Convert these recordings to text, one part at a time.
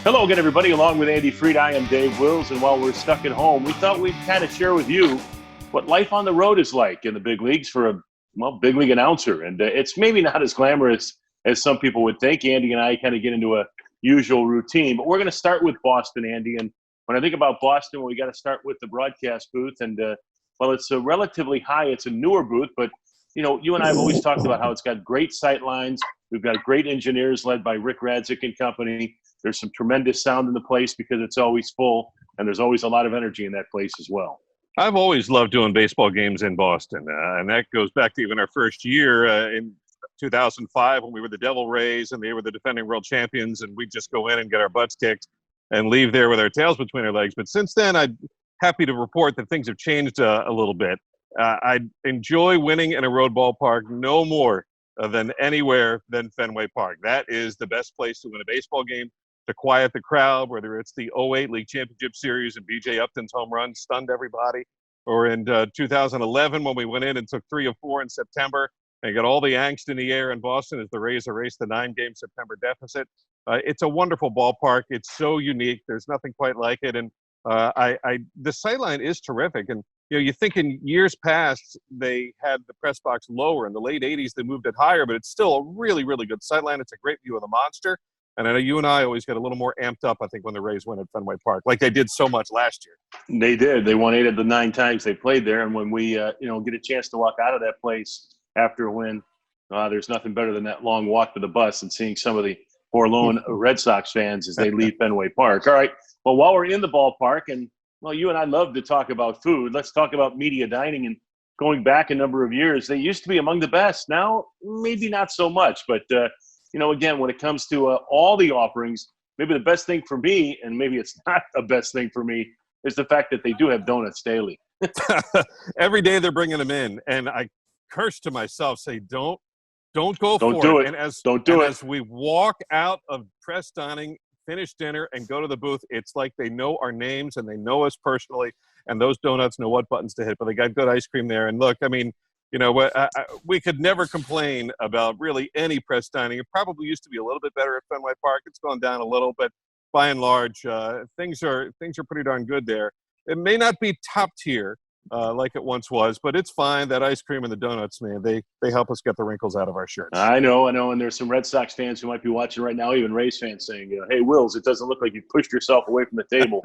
Hello again, everybody. Along with Andy Freed, I am Dave Wills. And while we're stuck at home, we thought we'd kind of share with you what life on the road is like in the big leagues for a big league announcer. And it's maybe not as glamorous as some people would think. Andy and I kind of get into a usual routine, but we're going to start with Boston, Andy. And when I think about Boston, well, we got to start with the broadcast booth. And it's a relatively high, it's a newer booth, but you and I have always talked about how it's got great sight lines. We've got great engineers led by Rick Radzik and company. There's some tremendous sound in the place because it's always full, and there's always a lot of energy in that place as well. I've always loved doing baseball games in Boston, and that goes back to even our first year in 2005 when we were the Devil Rays and they were the defending world champions, and we'd just go in and get our butts kicked and leave there with our tails between our legs. But since then, I'm happy to report that things have changed a little bit. I enjoy winning in a road ballpark no more than anywhere than Fenway Park. That is the best place to win a baseball game, to quiet the crowd, whether it's the 08 League Championship Series and B.J. Upton's home run stunned everybody, or in 2011 when we went in and took 3 of 4 in September and got all the angst in the air in Boston as the Rays erased the 9-game September deficit. It's a wonderful ballpark. It's so unique. There's nothing quite like it. And the sightline is terrific. And you think in years past they had the press box lower. In the late 80s, they moved it higher, but it's still a really, really good sightline. It's a great view of the monster. And I know you and I always get a little more amped up, I think, when the Rays win at Fenway Park, like they did so much last year. They did. They won 8 of the 9 times they played there. And when we, get a chance to walk out of that place after a win, there's nothing better than that long walk to the bus and seeing some of the forlorn Red Sox fans as they leave Fenway Park. All right. Well, while we're in the ballpark, and you and I love to talk about food. Let's talk about media dining. And going back a number of years, they used to be among the best. Now, maybe not so much. But, again, when it comes to all the offerings, maybe the best thing for me, and maybe it's not the best thing for me, is the fact that they do have donuts daily. Every day they're bringing them in. And I curse to myself, say, don't go Don't for do it. it. And as we walk out of press dining, finish dinner, and go to the booth, it's like they know our names and they know us personally, and those donuts know what buttons to hit. But they got good ice cream there. And look, I mean, we could never complain about really any press dining. It probably used to be a little bit better at Fenway Park. It's gone down a little, but by and large, things are pretty darn good there. It may not be top tier like it once was, but it's fine. That ice cream and the donuts, man, they help us get the wrinkles out of our shirts. I know. And there's some Red Sox fans who might be watching right now, even Rays fans saying, hey, Wills, it doesn't look like you've pushed yourself away from the table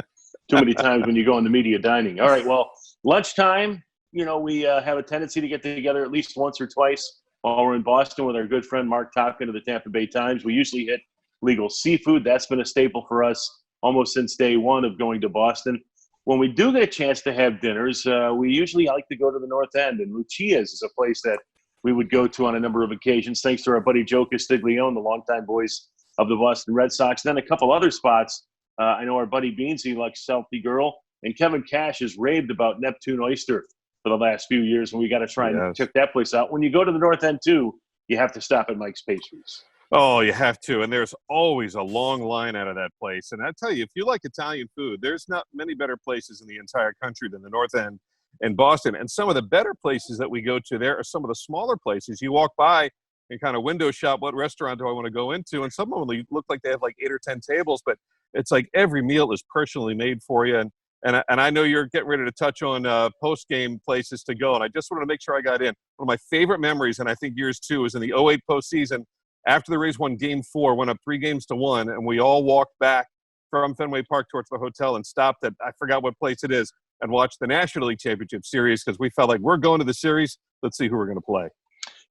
too many times when you go in the media dining. All right, well, lunchtime, we have a tendency to get together at least once or twice while we're in Boston with our good friend Mark Topkin of the Tampa Bay Times. We usually hit legal seafood. That's been a staple for us almost since day one of going to Boston. When we do get a chance to have dinners, we usually like to go to the North End, and Lucia's is a place that we would go to on a number of occasions, thanks to our buddy Joe Castiglione, the longtime voice of the Boston Red Sox. And then a couple other spots. I know our buddy Beansy likes Selfie Girl, and Kevin Cash has raved about Neptune Oyster for the last few years, and we got to try and check that place out. When you go to the North End, too, you have to stop at Mike's Pastries. Oh, you have to. And there's always a long line out of that place. And I tell you, if you like Italian food, there's not many better places in the entire country than the North End in Boston. And some of the better places that we go to there are some of the smaller places. You walk by and kind of window shop, what restaurant do I want to go into? And some of them look like they have like 8 or 10 tables, but it's like every meal is personally made for you. And I know you're getting ready to touch on post-game places to go. And I just wanted to make sure I got in. One of my favorite memories, and I think yours too, is in the 08 postseason. After the Rays won Game 4, went up 3-1, and we all walked back from Fenway Park towards the hotel and stopped at, I forgot what place it is, and watched the National League Championship Series because we felt like we're going to the series. Let's see who we're going to play.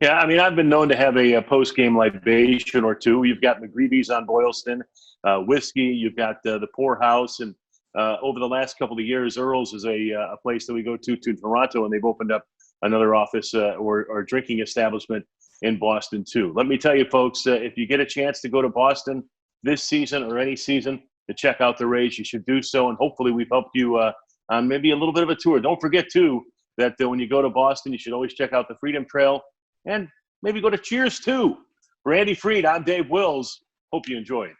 Yeah, I mean, I've been known to have a post-game libation or two. You've got McGreevy's on Boylston, whiskey. You've got the Poorhouse, and over the last couple of years, Earl's is a place that we go to Toronto, and they've opened up another office or drinking establishment in Boston too. Let me tell you, folks, if you get a chance to go to Boston this season or any season to check out the Rays, you should do so. And hopefully we've helped you on maybe a little bit of a tour. Don't forget, too, that when you go to Boston, you should always check out the Freedom Trail and maybe go to Cheers, too. For Andy Freed, I'm Dave Wills. Hope you enjoyed.